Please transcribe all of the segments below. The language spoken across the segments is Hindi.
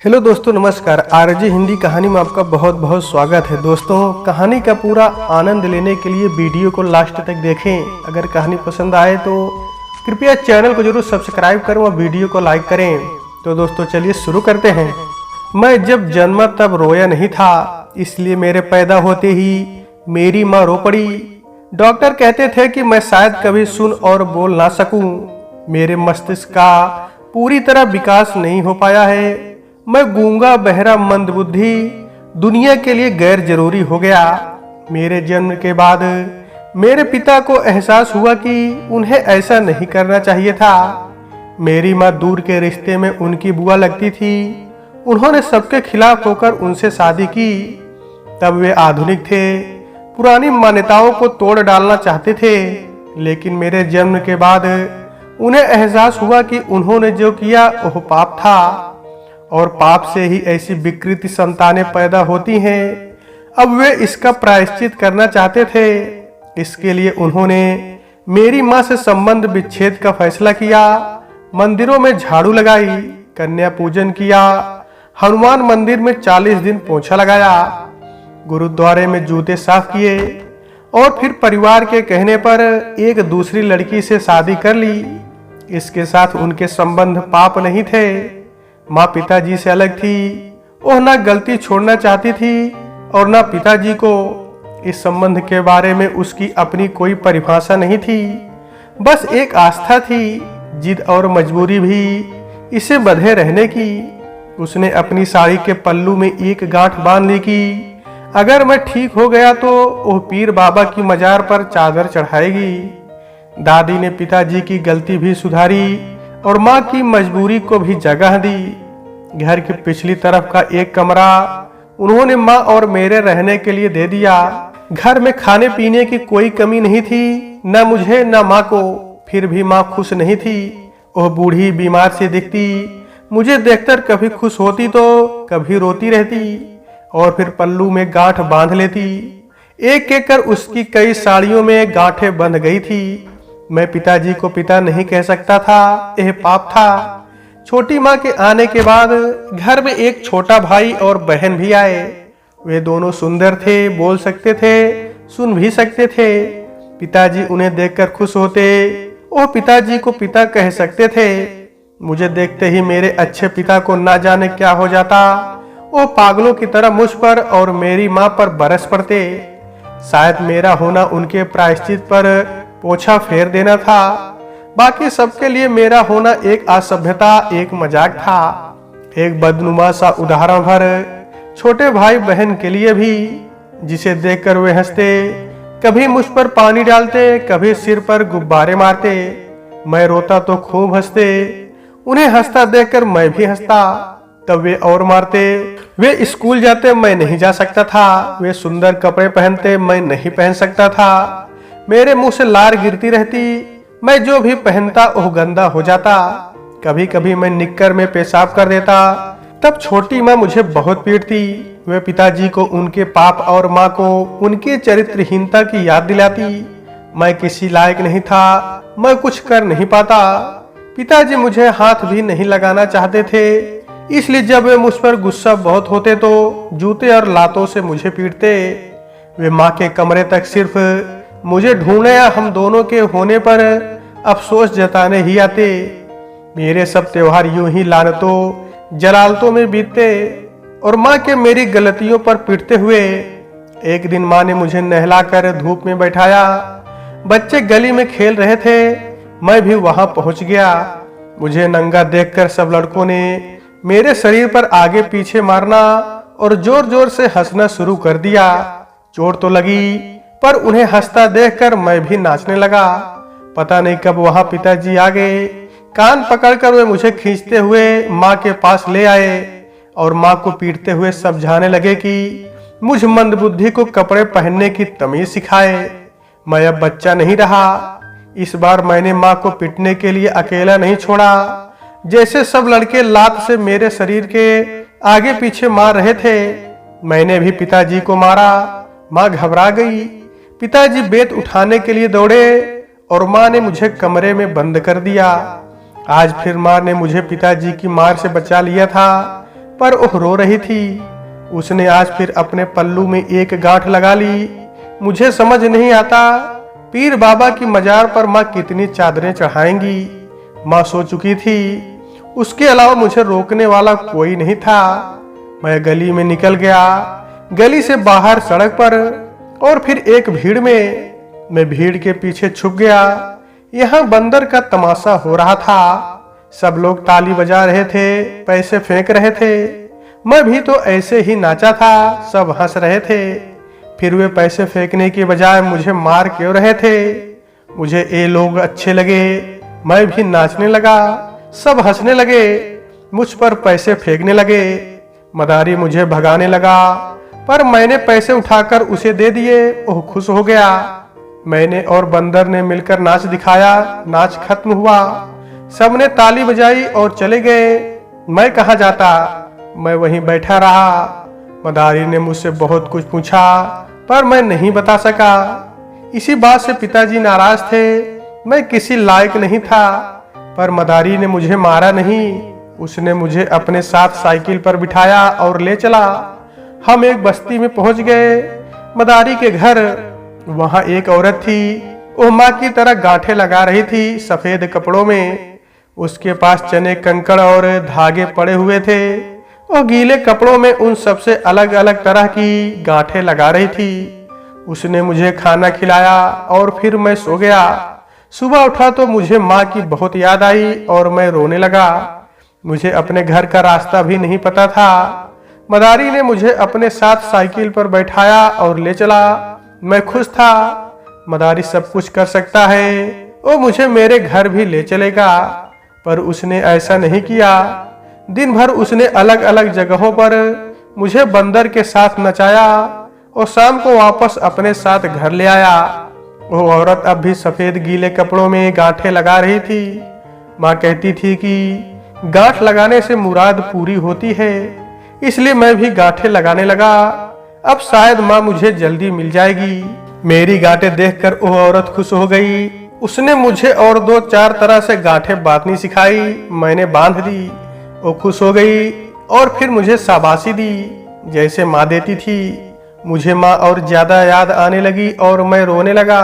हेलो दोस्तों, नमस्कार। आरजे हिंदी कहानी में आपका बहुत बहुत स्वागत है। दोस्तों, कहानी का पूरा आनंद लेने के लिए वीडियो को लास्ट तक देखें। अगर कहानी पसंद आए तो कृपया चैनल को जरूर सब्सक्राइब करें और वीडियो को लाइक करें। तो दोस्तों चलिए शुरू करते हैं। मैं जब जन्मा तब रोया नहीं था, इसलिए मेरे पैदा होते ही मेरी माँ रो पड़ी। डॉक्टर कहते थे कि मैं शायद कभी सुन और बोल ना सकूं। मेरे मस्तिष्क का पूरी तरह विकास नहीं हो पाया है। मैं गूंगा, बहरा, मंदबुद्धि, दुनिया के लिए गैर जरूरी हो गया। मेरे जन्म के बाद मेरे पिता को एहसास हुआ कि उन्हें ऐसा नहीं करना चाहिए था। मेरी माँ दूर के रिश्ते में उनकी बुआ लगती थी। उन्होंने सबके खिलाफ होकर उनसे शादी की। तब वे आधुनिक थे, पुरानी मान्यताओं को तोड़ डालना चाहते थे। लेकिन मेरे जन्म के बाद उन्हें एहसास हुआ कि उन्होंने जो किया वह पाप था, और पाप से ही ऐसी विकृति संतानें पैदा होती हैं। अब वे इसका प्रायश्चित करना चाहते थे। इसके लिए उन्होंने मेरी माँ से संबंध विच्छेद का फैसला किया। मंदिरों में झाड़ू लगाई, कन्या पूजन किया, हनुमान मंदिर में 40 दिन पोंछा लगाया, गुरुद्वारे में जूते साफ किए, और फिर परिवार के कहने पर एक दूसरी लड़की से शादी कर ली। इसके साथ उनके संबंध पाप नहीं थे। माँ पिताजी से अलग थी। वह ना गलती छोड़ना चाहती थी और ना पिताजी को। इस संबंध के बारे में उसकी अपनी कोई परिभाषा नहीं थी। बस एक आस्था थी, जिद और मजबूरी भी इसे बंधे रहने की। उसने अपनी साड़ी के पल्लू में एक गांठ बांध ली कि अगर मैं ठीक हो गया तो वह पीर बाबा की मजार पर चादर चढ़ाएगी। दादी ने पिताजी की गलती भी सुधारी और माँ की मजबूरी को भी जगह दी। घर की पिछली तरफ का एक कमरा उन्होंने माँ और मेरे रहने के लिए दे दिया। घर में खाने पीने की कोई कमी नहीं थी, न मुझे न माँ को। फिर भी माँ खुश नहीं थी। वह बूढ़ी बीमार सी दिखती। मुझे देखकर कभी खुश होती तो कभी रोती रहती, और फिर पल्लू में गांठ बांध लेती। एक एक कर उसकी कई साड़ियों में गांठें बंध गई थी। मैं पिताजी को पिता नहीं कह सकता था, यह पाप था। छोटी माँ के आने के बाद घर में एक छोटा भाई और बहन भी आए। वे दोनों सुंदर थे, बोल सकते थे, सुन भी सकते थे। पिताजी उन्हें देखकर खुश होते। वो पिताजी को पिता कह सकते थे। मुझे देखते ही मेरे अच्छे पिता को ना जाने क्या हो जाता। वो पागलों की तरह मुझ पर और मेरी माँ पर बरस पड़ते। शायद मेरा होना उनके प्रायश्चित पर पोछा फेर देना था। बाकी सबके लिए मेरा होना एक असभ्यता, एक मजाक था, एक बदनुमा सा उदाहरण भर। छोटे भाई बहन के लिए भी, जिसे देखकर वे हंसते, कभी मुझ पर पानी डालते, कभी सिर पर गुब्बारे मारते। मैं रोता तो खूब हंसते। उन्हें हंसता देखकर मैं भी हंसता। तब वे और मारते। वे स्कूल जाते, मैं नहीं जा सकता था। वे सुंदर कपड़े पहनते, मैं नहीं पहन सकता था। मेरे मुंह से लार गिरती रहती। मैं जो भी पहनता वह गंदा हो जाता। कभी कभी मैं निक्कर में पेशाब कर देता। तब छोटी माँ मुझे बहुत पीटती। वे पिताजी को उनके पाप और माँ को उनके चरित्रहीनता की याद दिलाती। मैं किसी लायक नहीं था, मैं कुछ कर नहीं पाता। पिताजी मुझे हाथ भी नहीं लगाना चाहते थे, इसलिए जब वे मुझ पर गुस्सा बहुत होते तो जूते और लातों से मुझे पीटते। वे माँ के कमरे तक सिर्फ मुझे ढूंढने या हम दोनों के होने पर अफसोस जताने ही आते। मेरे सब त्योहार यूं ही लानतों जलालतों में बीतते, और माँ के मेरी गलतियों पर पीटते हुए। एक दिन माँ ने मुझे नहलाकर धूप में बैठाया। बच्चे गली में खेल रहे थे। मैं भी वहां पहुंच गया। मुझे नंगा देखकर सब लड़कों ने मेरे शरीर पर आगे पीछे मारना और जोर जोर से हंसना शुरू कर दिया। चोट तो लगी, पर उन्हें हंसता देखकर मैं भी नाचने लगा। पता नहीं कब वहां पिताजी आ गए। कान पकड़कर वे मुझे खींचते हुए माँ के पास ले आए और माँ को पीटते हुए समझाने लगे कि मुझ मंदबुद्धि को कपड़े पहनने की तमीज सिखाए। मैं अब बच्चा नहीं रहा। इस बार मैंने माँ को पीटने के लिए अकेला नहीं छोड़ा। जैसे सब लड़के लात से मेरे शरीर के आगे पीछे मार रहे थे, मैंने भी पिताजी को मारा। माँ घबरा गई। पिताजी बेत उठाने के लिए दौड़े और माँ ने मुझे कमरे में बंद कर दिया। आज फिर माँ ने मुझे पिताजी की मार से बचा लिया था। पर वह रो रही थी। उसने आज फिर अपने पल्लू में एक गांठ लगा ली। मुझे समझ नहीं आता पीर बाबा की मजार पर माँ कितनी चादरें चढ़ाएंगी। माँ सो चुकी थी, उसके अलावा मुझे रोकने वाला कोई नहीं था। मैं गली में निकल गया, गली से बाहर सड़क पर, और फिर एक भीड़ में। मैं भीड़ के पीछे छुप गया। यहाँ बंदर का तमाशा हो रहा था। सब लोग ताली बजा रहे थे, पैसे फेंक रहे थे। मैं भी तो ऐसे ही नाचा था, सब हंस रहे थे। फिर वे पैसे फेंकने के बजाय मुझे मार क्यों रहे थे? मुझे ये लोग अच्छे लगे, मैं भी नाचने लगा। सब हंसने लगे, मुझ पर पैसे फेंकने लगे। मदारी मुझे भगाने लगा, पर मैंने पैसे उठाकर उसे दे दिए। वह खुश हो गया। मैंने और बंदर ने मिलकर नाच दिखाया। नाच खत्म हुआ, सबने ताली बजाई और चले गए। मैं कहाँ जाता? मैं वहीं बैठा रहा। मदारी ने मुझसे बहुत कुछ पूछा, पर मैं नहीं बता सका। इसी बात से पिताजी नाराज थे। मैं किसी लायक नहीं था, पर मदारी ने मुझे मारा नहीं। उसने मुझे अपने साथ साइकिल पर बिठाया और ले चला। हम एक बस्ती में पहुंच गए, मदारी के घर। वहां एक औरत थी, वो माँ की तरह गांठें लगा रही थी सफेद कपड़ों में। उसके पास चने कंकड़ और धागे पड़े हुए थे। वो गीले कपड़ों में उन सबसे अलग अलग तरह की गांठें लगा रही थी। उसने मुझे खाना खिलाया और फिर मैं सो गया। सुबह उठा तो मुझे माँ की बहुत याद आई और मैं रोने लगा। मुझे अपने घर का रास्ता भी नहीं पता था। मदारी ने मुझे अपने साथ साइकिल पर बैठाया और ले चला। मैं खुश था। मदारी सब कुछ कर सकता है, वो मुझे मेरे घर भी ले चलेगा। पर उसने ऐसा नहीं किया। दिन भर उसने अलग अलग जगहों पर मुझे बंदर के साथ नचाया और शाम को वापस अपने साथ घर ले आया। वो औरत अब भी सफेद गीले कपड़ों में गांठें लगा रही थी। माँ कहती थी कि गांठ लगाने से मुराद पूरी होती है, इसलिए मैं भी गांठें लगाने लगा। अब शायद माँ मुझे जल्दी मिल जाएगी। मेरी गांठें देखकर वो औरत खुश हो गई। उसने मुझे और 2-4 तरह से गांठें बांधनी सिखाई। मैंने बांध दी। वो खुश हो गई और फिर मुझे शाबाशी दी जैसे माँ देती थी। मुझे माँ और ज्यादा याद आने लगी और मैं रोने लगा।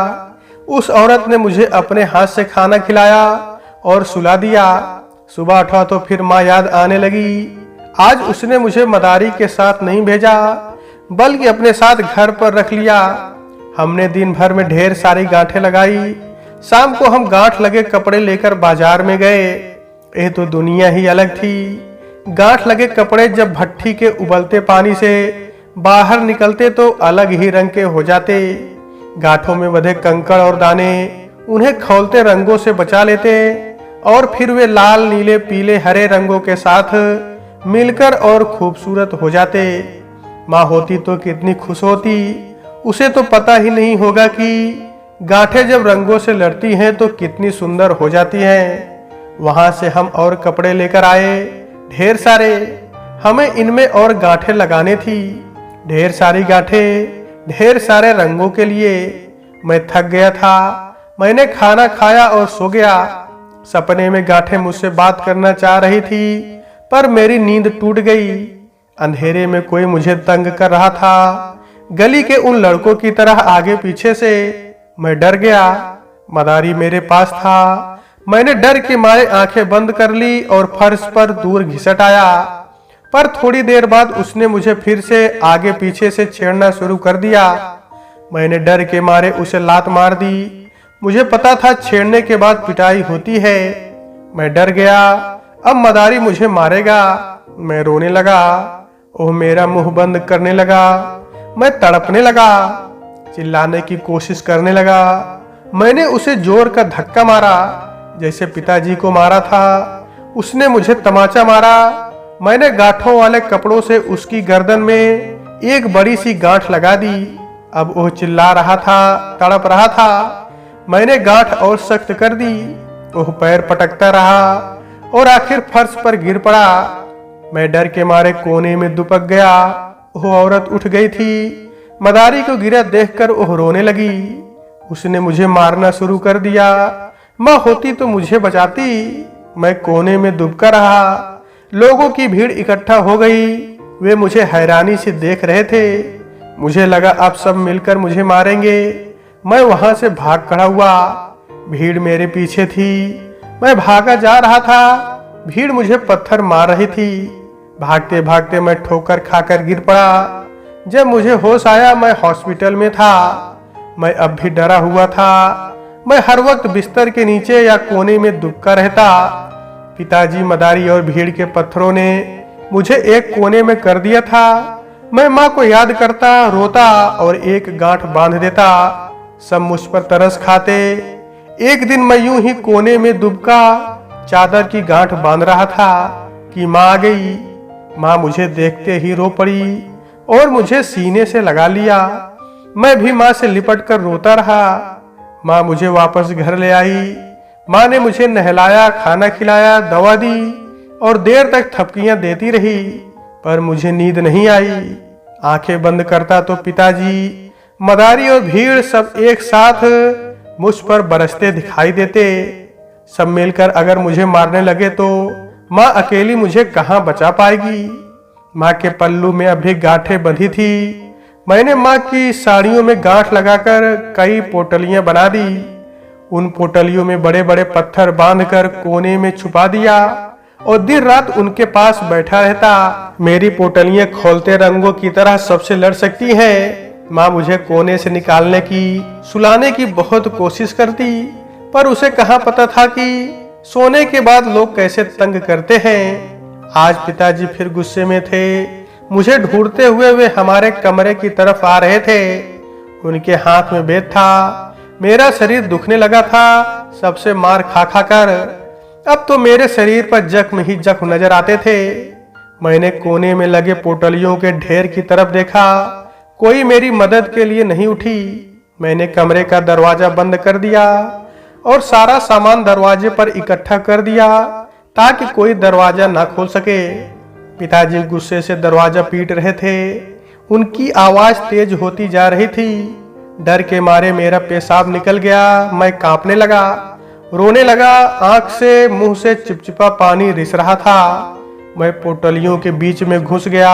उस औरत ने मुझे अपने हाथ से खाना खिलाया और सुला दिया। सुबह उठा तो फिर माँ याद आने लगी। आज उसने मुझे मदारी के साथ नहीं भेजा, बल्कि अपने साथ घर पर रख लिया। हमने दिन भर में ढेर सारी गांठें लगाई। शाम को हम गांठ लगे कपड़े लेकर बाजार में गए। ये तो दुनिया ही अलग थी। गांठ लगे कपड़े जब भट्ठी के उबलते पानी से बाहर निकलते तो अलग ही रंग के हो जाते। गांठों में बंधे कंकड़ और दाने उन्हें खौलते रंगों से बचा लेते और फिर वे लाल, नीले, पीले, हरे रंगों के साथ मिलकर और खूबसूरत हो जाते। माँ होती तो कितनी खुश होती। उसे तो पता ही नहीं होगा कि गांठें जब रंगों से लड़ती हैं तो कितनी सुंदर हो जाती हैं। वहां से हम और कपड़े लेकर आए, ढेर सारे। हमें इनमें और गांठें लगाने थी, ढेर सारी गांठें, ढेर सारे रंगों के लिए। मैं थक गया था। मैंने खाना खाया और सो गया। सपने में गांठें मुझसे बात करना चाह रही थी, पर मेरी नींद टूट गई। अंधेरे में कोई मुझे तंग कर रहा था, गली के उन लड़कों की तरह आगे पीछे से। मैं डर गया। मदारी मेरे पास था। मैंने डर के मारे आंखें बंद कर ली और फर्श पर दूर घिसट आया। पर थोड़ी देर बाद उसने मुझे फिर से आगे पीछे से छेड़ना शुरू कर दिया। मैंने डर के मारे उसे लात मार दी। मुझे पता था छेड़ने के बाद पिटाई होती है। मैं डर गया, अब मदारी मुझे मारेगा। मैं रोने लगा। ओह, मेरा मुंह बंद करने लगा। मैं तड़पने लगा, चिल्लाने की कोशिश करने लगा। मैंने उसे जोर का धक्का मारा, जैसे पिताजी को मारा था। उसने मुझे तमाचा मारा। मैंने गांठों वाले कपड़ों से उसकी गर्दन में एक बड़ी सी गांठ लगा दी। अब वो चिल्ला रहा था, तड़प रहा था। मैंने गांठ और सख्त कर दी। वो पैर पटकता रहा और आखिर फर्श पर गिर पड़ा। मैं डर के मारे कोने में दुबक गया। वो औरत उठ गई थी। मदारी को गिरा देखकर वो रोने लगी। उसने मुझे मारना शुरू कर दिया। माँ होती तो मुझे बचाती। मैं कोने में दुबका रहा, लोगों की भीड़ इकट्ठा हो गई। वे मुझे हैरानी से देख रहे थे। मुझे लगा अब सब मिलकर मुझे मारेंगे। मैं वहां से भाग खड़ा हुआ। भीड़ मेरे पीछे थी। मैं भागा जा रहा था। भीड़ मुझे पत्थर मार रही थी। भागते भागते मैं ठोकर खाकर गिर पड़ा। जब मुझे होश आया मैं हॉस्पिटल में था। मैं अब भी डरा हुआ था। मैं हर वक्त बिस्तर के नीचे या कोने में दुबका रहता। पिताजी, मदारी और भीड़ के पत्थरों ने मुझे एक कोने में कर दिया था। मैं माँ को याद करता, रोता और एक गांठ बांध देता। सब मुझ पर तरस खाते। एक दिन मैं यूं ही कोने में दुबका चादर की गांठ बांध रहा था कि माँ आ गई। माँ मुझे देखते ही रो पड़ी और मुझे सीने से लगा लिया। मैं भी माँ से लिपट कर रोता रहा। माँ मुझे वापस घर ले आई। माँ ने मुझे नहलाया, खाना खिलाया, दवा दी और देर तक थपकियां देती रही, पर मुझे नींद नहीं आई। आंखें बंद करता तो पिताजी, मदारी और भीड़ सब एक साथ मुझ पर बरसते दिखाई देते। सब मिलकर अगर मुझे मारने लगे तो माँ अकेली मुझे कहाँ बचा पाएगी। माँ के पल्लू में अभी गांठें बंधी थी। मैंने माँ की साड़ियों में गांठ लगाकर कई पोटलियां बना दी। उन पोटलियों में बड़े बड़े पत्थर बांधकर कोने में छुपा दिया और दिन रात उनके पास बैठा रहता। मेरी पोटलियां खोलते रंगों की तरह सबसे लड़ सकती हैं। माँ मुझे कोने से निकालने की, सुलाने की बहुत कोशिश करती, पर उसे कहाँ पता था कि सोने के बाद लोग कैसे तंग करते हैं। आज पिताजी फिर गुस्से में थे। मुझे ढूंढते हुए वे हमारे कमरे की तरफ आ रहे थे। उनके हाथ में बेत था। मेरा शरीर दुखने लगा था, सबसे मार खा खा कर। अब तो मेरे शरीर पर जख्म ही जख्म नजर आते थे। मैंने कोने में लगे पोटलियों के ढेर की तरफ देखा। कोई मेरी मदद के लिए नहीं उठी। मैंने कमरे का दरवाजा बंद कर दिया और सारा सामान दरवाजे पर इकट्ठा कर दिया ताकि कोई दरवाजा ना खोल सके। पिताजी गुस्से से दरवाजा पीट रहे थे। उनकी आवाज तेज होती जा रही थी। डर के मारे मेरा पेशाब निकल गया। मैं कांपने लगा, रोने लगा। आंख से, मुंह से चिपचिपा पानी रिस रहा था। मैं पोटलियों के बीच में घुस गया।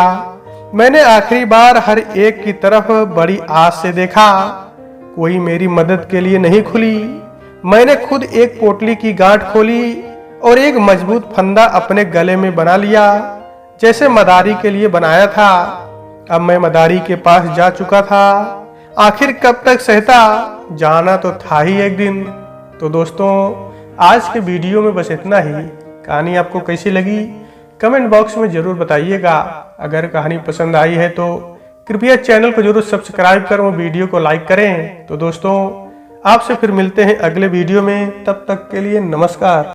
मैंने आखिरी बार हर एक की तरफ बड़ी आस से देखा। कोई मेरी मदद के लिए नहीं खुली। मैंने खुद एक पोटली की गांठ खोली और एक मजबूत फंदा अपने गले में बना लिया, जैसे मदारी के लिए बनाया था। अब मैं मदारी के पास जा चुका था। आखिर कब तक सहता, जाना तो था ही एक दिन। तो दोस्तों, आज के वीडियो में बस इतना ही। कहानी आपको कैसी लगी कमेंट बॉक्स में जरूर बताइएगा। अगर कहानी पसंद आई है तो कृपया चैनल को जरूर सब्सक्राइब करें और वीडियो को लाइक करें। तो दोस्तों, आपसे फिर मिलते हैं अगले वीडियो में। तब तक के लिए नमस्कार।